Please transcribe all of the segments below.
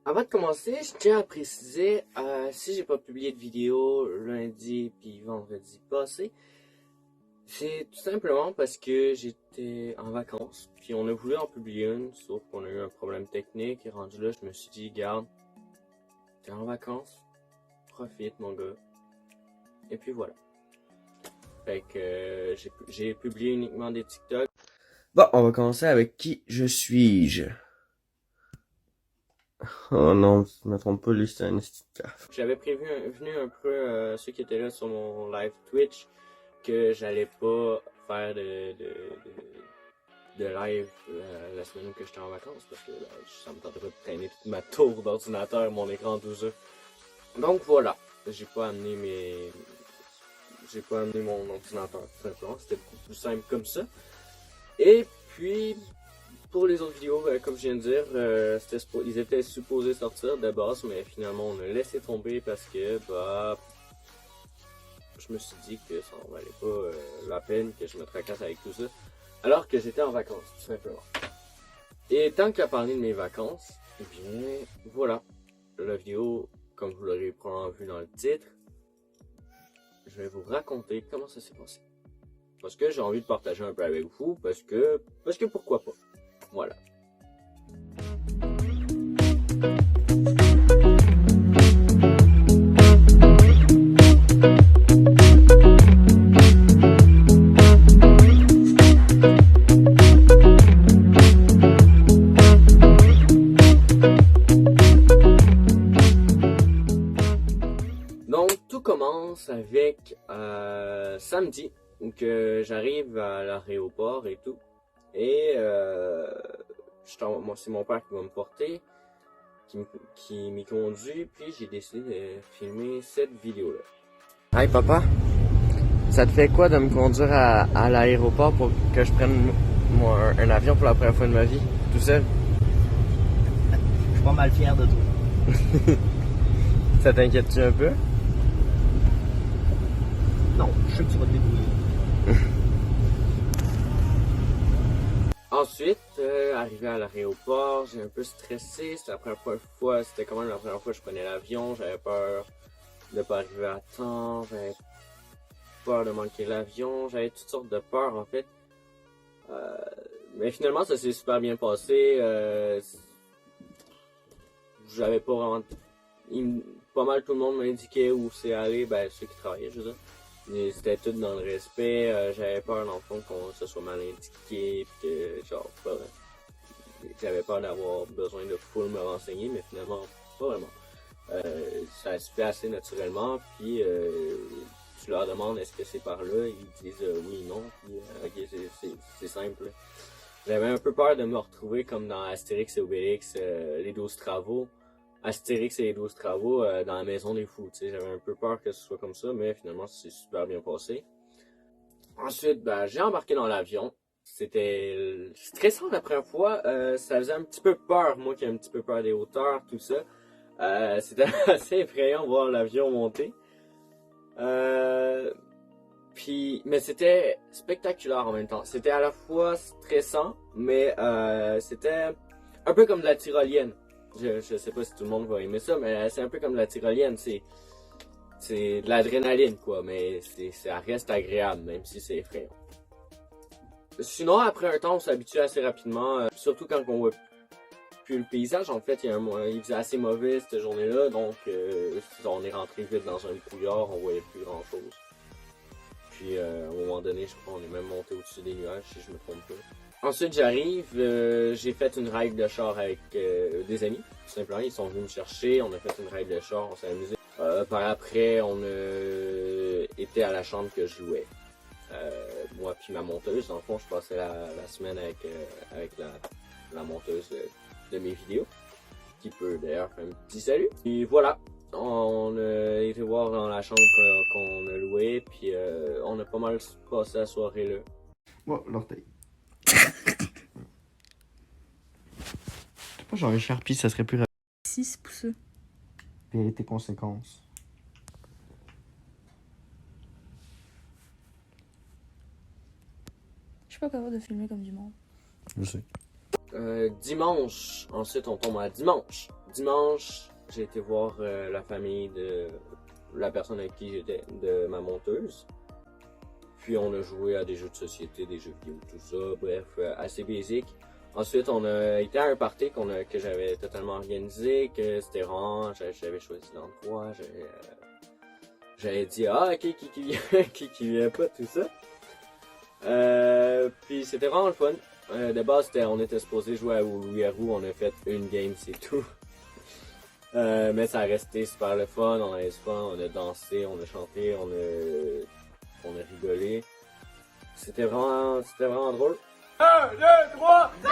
Avant de commencer, je tiens à préciser, si j'ai pas publié de vidéo lundi puis vendredi passé, c'est tout simplement parce que j'étais en vacances, puis on a voulu en publier une, sauf qu'on a eu un problème technique, et rendu là, je me suis dit, garde, t'es en vacances, profite mon gars, et puis voilà. Fait que j'ai publié uniquement des TikTok. Bon, on va commencer avec qui je suis-je. Oh non, je me trompe pas, lui c'est un esticaf. J'avais prévenu un peu ceux qui étaient là sur mon live Twitch que j'allais pas faire de live la semaine où j'étais en vacances parce que ça me tenterait de traîner toute ma tour d'ordinateur, mon écran, tout ça. Donc voilà, j'ai pas amené mon ordinateur tout simplement, c'était beaucoup plus simple comme ça. Et puis pour les autres vidéos, comme je viens de dire, ils étaient supposés sortir de base, mais finalement on a laissé tomber parce que je me suis dit que ça en valait pas la peine que je me tracasse avec tout ça, alors que j'étais en vacances, tout simplement. Et tant qu'à parler de mes vacances, eh bien voilà, la vidéo, comme vous l'aurez probablement vu dans le titre, je vais vous raconter comment ça s'est passé. Parce que j'ai envie de partager un peu avec vous, parce que pourquoi pas. Voilà. Donc tout commence avec samedi, où j'arrive à l'aéroport et tout. Et c'est mon père qui va me porter, qui m'y conduit, puis j'ai décidé de filmer cette vidéo-là. Hey papa, ça te fait quoi de me conduire à l'aéroport pour que je prenne un avion pour la première fois de ma vie, tout seul? Je suis pas mal fier de toi. Ça t'inquiète-tu un peu? Non, je sais que tu vas te débrouiller. Ensuite, arrivé à l'aéroport, j'ai un peu stressé. C'était quand même la première fois que je prenais l'avion. J'avais peur de pas arriver à temps, j'avais peur de manquer l'avion, j'avais toutes sortes de peurs en fait. Mais finalement, ça s'est super bien passé. J'avais pas vraiment... Pas mal tout le monde m'indiquait où c'est aller, ceux qui travaillaient, je veux dire. Mais c'était tout dans le respect, j'avais peur dans le fond qu'on se soit mal indiqué, pis que genre, j'avais peur d'avoir besoin de full me renseigner, mais finalement, pas vraiment. Ça se fait assez naturellement, puis tu leur demandes est-ce que c'est par là, ils disent oui, non, puis ok, c'est simple. J'avais un peu peur de me retrouver comme dans Astérix et Obélix, les 12 travaux. Astérix et les 12 travaux dans la maison des fous, tu sais, j'avais un peu peur que ce soit comme ça, mais finalement c'est super bien passé. Ensuite, j'ai embarqué dans l'avion. C'était stressant la première fois, ça faisait un petit peu peur, moi qui ai un petit peu peur des hauteurs, tout ça. C'était assez effrayant de voir l'avion monter. Mais c'était spectaculaire en même temps. C'était à la fois stressant, mais c'était un peu comme de la tyrolienne. Je sais pas si tout le monde va aimer ça, mais c'est un peu comme de la tyrolienne. C'est de l'adrénaline, quoi, mais ça reste agréable, même si c'est effrayant. Sinon, après un temps, on s'habitue assez rapidement, surtout quand on voit plus le paysage. En fait, il faisait assez mauvais cette journée-là, donc on est rentré vite dans un brouillard, on voyait plus grand-chose. Puis à un moment donné, je crois qu'on est même monté au-dessus des nuages, si je me trompe pas. Ensuite, j'arrive, j'ai fait une ride de char avec des amis, tout simplement. Ils sont venus me chercher, on a fait une ride de char, on s'est amusé. Par après, on a été à la chambre que je louais. Moi puis ma monteuse, dans le fond, je passais la semaine avec la monteuse de mes vidéos, qui peut d'ailleurs faire un petit salut. Et voilà, on a été voir dans la chambre qu'on a louée, puis on a pas mal passé la soirée là. Oh, l'orteil. Pas genre un Sharpie, ça serait plus rapide. 6 pouceux. Et tes conséquences. Je suis pas capable de filmer comme du monde. Je sais. Dimanche, ensuite on tombe à dimanche. Dimanche, j'ai été voir la famille de la personne avec qui j'étais, de ma monteuse. Puis on a joué à des jeux de société, des jeux vidéo, tout ça, bref, assez basique. Ensuite, on a été à un party que j'avais totalement organisé, que c'était vraiment, j'avais choisi l'endroit, j'avais dit, ah, qui vient, qui vient pas, tout ça. Puis c'était vraiment le fun. De base, on était supposé jouer à Ouiarou, on a fait une game, c'est tout. Mais ça a resté super le fun, on a eu du fun, on a dansé, on a chanté, on a rigolé. C'était vraiment drôle. 1, 2, 3, go!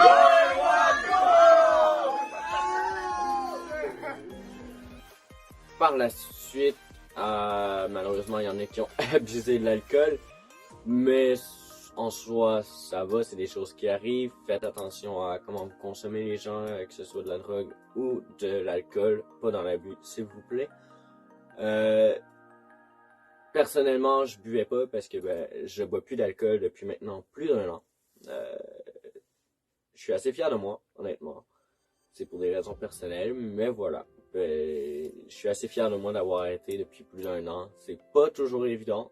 Par la suite, malheureusement, il y en a qui ont abusé de l'alcool, mais en soi, ça va, c'est des choses qui arrivent. Faites attention à comment vous consommez les gens, que ce soit de la drogue ou de l'alcool, pas dans l'abus, s'il vous plaît. Personnellement, je buvais pas parce que je bois plus d'alcool depuis maintenant plus d'1 an. Je suis assez fier de moi, honnêtement. C'est pour des raisons personnelles, mais voilà. Je suis assez fier de moi d'avoir arrêté depuis plus d'1 an. C'est pas toujours évident,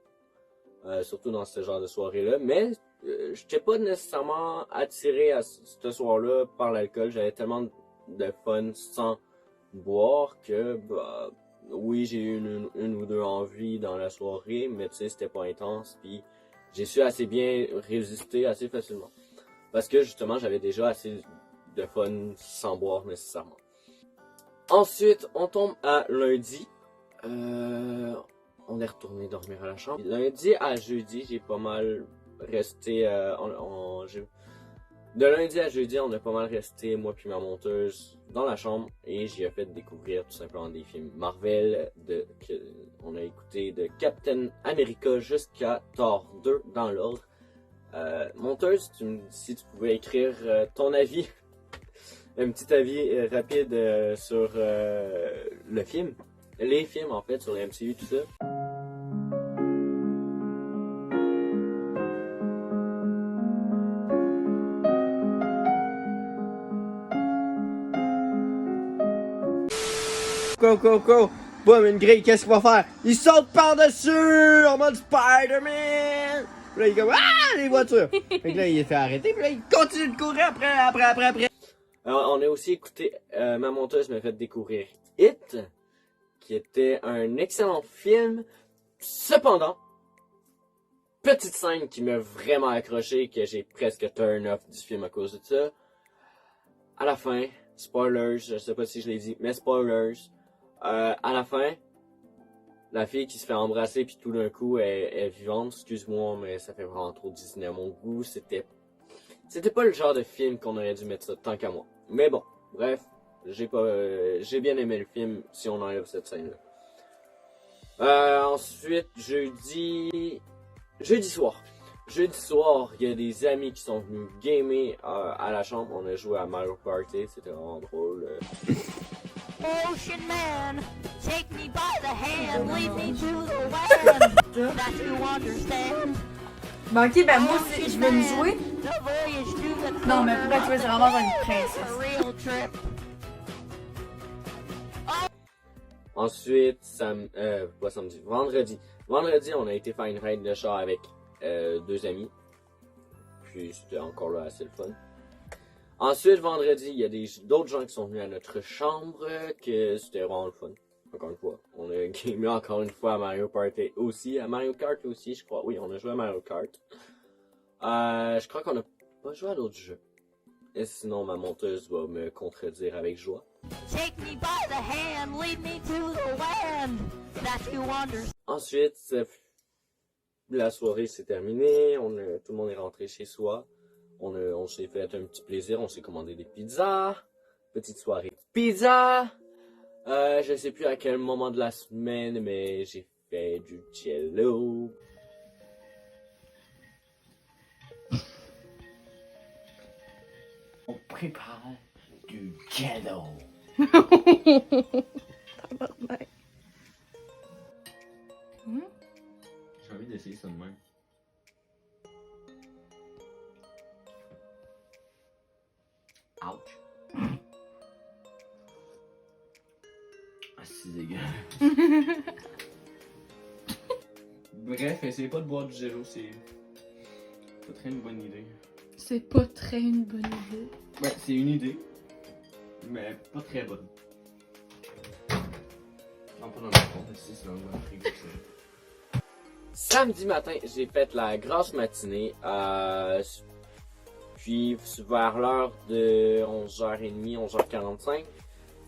surtout dans ce genre de soirée-là, mais je n'étais pas nécessairement attiré à ce soir-là par l'alcool. J'avais tellement de fun sans boire que, oui, j'ai eu une ou deux envies dans la soirée, mais tu sais, c'était pas intense, puis j'ai su assez bien résister assez facilement. Parce que justement, j'avais déjà assez de fun sans boire nécessairement. Ensuite, on tombe à lundi. On est retourné dormir à la chambre. Lundi à jeudi, j'ai pas mal resté... De lundi à jeudi, on a pas mal resté, moi puis ma monteuse, dans la chambre. Et j'ai fait découvrir tout simplement des films Marvel. On a écouté de Captain America jusqu'à Thor 2 dans l'ordre. Monteuse, si tu pouvais écrire ton avis, un petit avis rapide sur le film. Les films en fait, sur le MCU, tout ça. Go! Boum, une grille, qu'est-ce qu'il va faire? Il saute par-dessus en mode Spider-Man! Puis là, il est comme, ah, les voitures! Fait que là, il est fait arrêter, puis là, il continue de courir après. Alors, on a aussi écouté, ma monteuse m'a fait découvrir It, qui était un excellent film. Cependant, petite scène qui m'a vraiment accroché, que j'ai presque turn off du film à cause de ça. À la fin, spoilers, je sais pas si je l'ai dit, mais spoilers. À la fin, la fille qui se fait embrasser puis tout d'un coup elle est vivante, excuse-moi, mais ça fait vraiment trop Disney à mon goût. C'était pas le genre de film qu'on aurait dû mettre ça tant qu'à moi. Mais bon, bref, j'ai bien aimé le film si on enlève cette scène-là. Ensuite, jeudi soir, il y a des amis qui sont venus gamer à la chambre. On a joué à Mario Party, c'était vraiment drôle. Ocean Man, take me by the hand, lead me to the land that you understand. Ben ok, ben moi aussi, je vais me jouer. The voyage to the Non, mais pourquoi tu veux, c'est vraiment genre une princesse. a real trip. Ensuite, vendredi, on a été faire une ride de char avec 2 amis. Puis c'était encore là assez le fun. Ensuite, vendredi, il y a d'autres gens qui sont venus à notre chambre, que c'était vraiment le fun. Encore une fois, on a gamé encore une fois à Mario Party aussi, à Mario Kart aussi, je crois. Oui, on a joué à Mario Kart. Je crois qu'on a pas joué à d'autres jeux. Et sinon, ma monteuse va me contredire avec joie. Take me by the hand, lead me to the land that you understand. Ensuite, la soirée s'est terminée, tout le monde est rentré chez soi. On s'est fait un petit plaisir, on s'est commandé des pizzas. Petite soirée pizza. Je sais plus à quel moment de la semaine, mais j'ai fait du jello. On prépare du jello. Tabarnak. J'ai envie d'essayer ça de même. Ouch. Ah, c'est dégueu. Bref, essayez pas de boire du Jello, c'est pas très une bonne idée. C'est pas très une bonne idée. Ouais, c'est une idée, mais pas très bonne. Non, pas dans le fond, c'est dans le frigo. Samedi matin, j'ai fait la grasse matinée. Puis vers l'heure de 11h30, 11h45,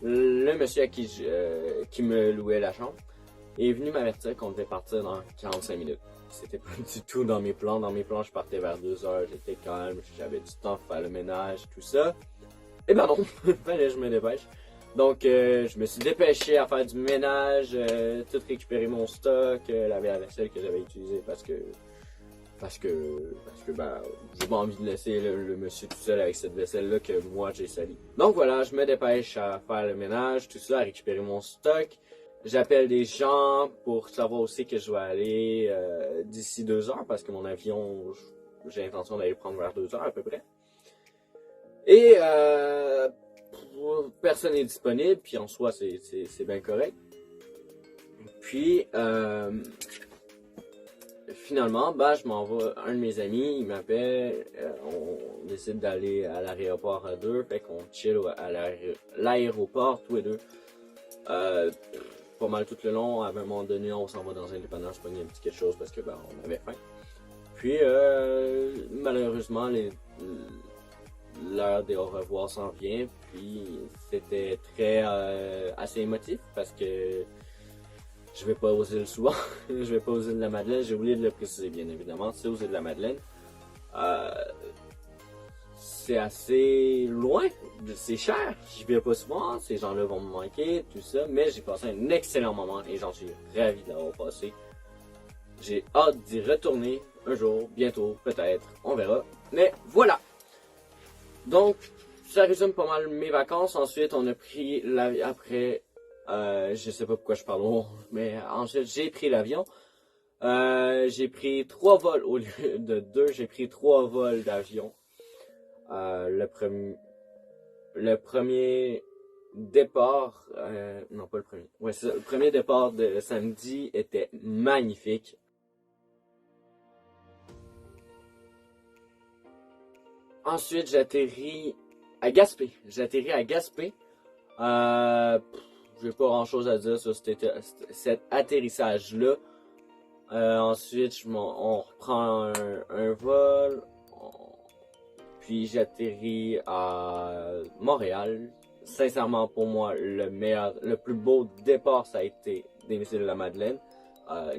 le monsieur à qui me louait la chambre est venu m'avertir qu'on devait partir dans 45 minutes. C'était pas du tout dans mes plans. Dans mes plans, je partais vers 2h, j'étais calme, j'avais du temps pour faire le ménage, tout ça. Et ben non, fallait que je me dépêche. Donc, je me suis dépêché à faire du ménage, tout récupérer mon stock, laver la vaisselle que j'avais utilisée parce que ben, j'ai pas envie de laisser le monsieur tout seul avec cette vaisselle-là que moi j'ai sali. Donc voilà, je me dépêche à faire le ménage, tout ça, à récupérer mon stock. J'appelle des gens pour savoir aussi que je vais aller d'ici 2 heures parce que mon avion, j'ai l'intention d'aller le prendre vers 2 heures à peu près. Et personne n'est disponible, puis en soi c'est bien correct. Puis finalement, bah, je m'envoie, un de mes amis, il m'appelle, on décide d'aller à l'aéroport à 2, fait qu'on chill à l'aéroport tous les deux. Pas mal tout le long, à un moment donné, on s'en va dans un dépanneur, se pogner un petit quelque chose parce que ben, on avait faim. Puis malheureusement, l'heure des au revoir s'en vient, puis c'était assez émotif parce que je vais pas aux îles souvent, je vais pas aux îles de la Madeleine, j'ai oublié de le préciser bien évidemment, c'est aux îles de la Madeleine. C'est assez loin, c'est cher, j'y vais pas souvent, ces gens-là vont me manquer, tout ça, mais j'ai passé un excellent moment et j'en suis ravi de l'avoir passé. J'ai hâte d'y retourner un jour, bientôt, peut-être, on verra, mais voilà! Donc, ça résume pas mal mes vacances, ensuite on a pris l'avion, après, je sais pas pourquoi je parle long, mais ensuite j'ai pris l'avion. J'ai pris 3 vols au lieu de 2, j'ai pris 3 vols d'avion. Le premier départ, non pas le premier, ouais c'est ça, le premier départ de samedi était magnifique. Ensuite j'atterris à Gaspé, j'ai pas grand chose à dire sur cet atterrissage-là. Ensuite, on reprend un vol, puis j'atterris à Montréal. Sincèrement, pour moi, le plus beau départ, ça a été des îles de la Madeleine,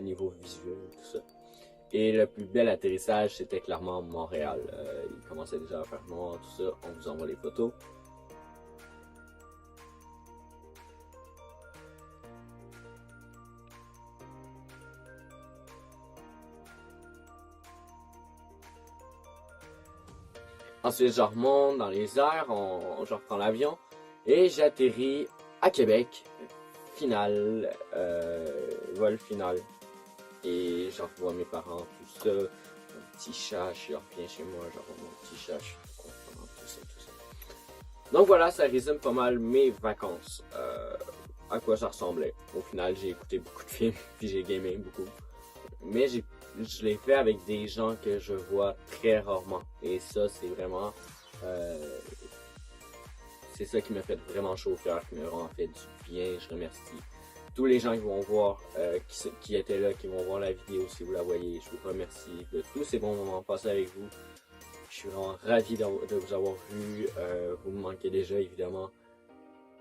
niveau visuel, tout ça. Et le plus bel atterrissage, c'était clairement Montréal. Il commençait déjà à faire noir, tout ça. On vous envoie les photos. Ensuite, je remonte dans les airs, je reprends l'avion et j'atterris à Québec. Vol final. Et je revois mes parents, tout ça. Mon petit chat, je reviens chez moi, je revois mon petit chat, je suis content, tout ça. Donc voilà, ça résume pas mal mes vacances. À quoi ça ressemblait. Au final, j'ai écouté beaucoup de films, puis j'ai gamé beaucoup. Mais je l'ai fait avec des gens que je vois très rarement. Et ça, c'est vraiment... c'est ça qui m'a fait vraiment chaud au cœur, qui m'a vraiment fait du bien. Je remercie tous les gens qui vont voir, qui étaient là, qui vont voir la vidéo si vous la voyez. Je vous remercie de tous ces bons moments passés avec vous. Je suis vraiment ravi de vous avoir vu. Vous me manquez déjà, évidemment.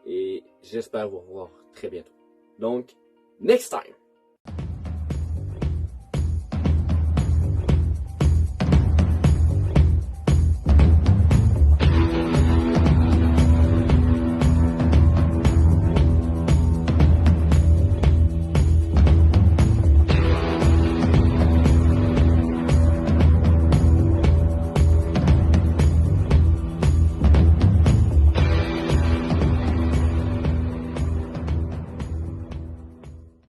Et j'espère vous revoir très bientôt. Donc, next time!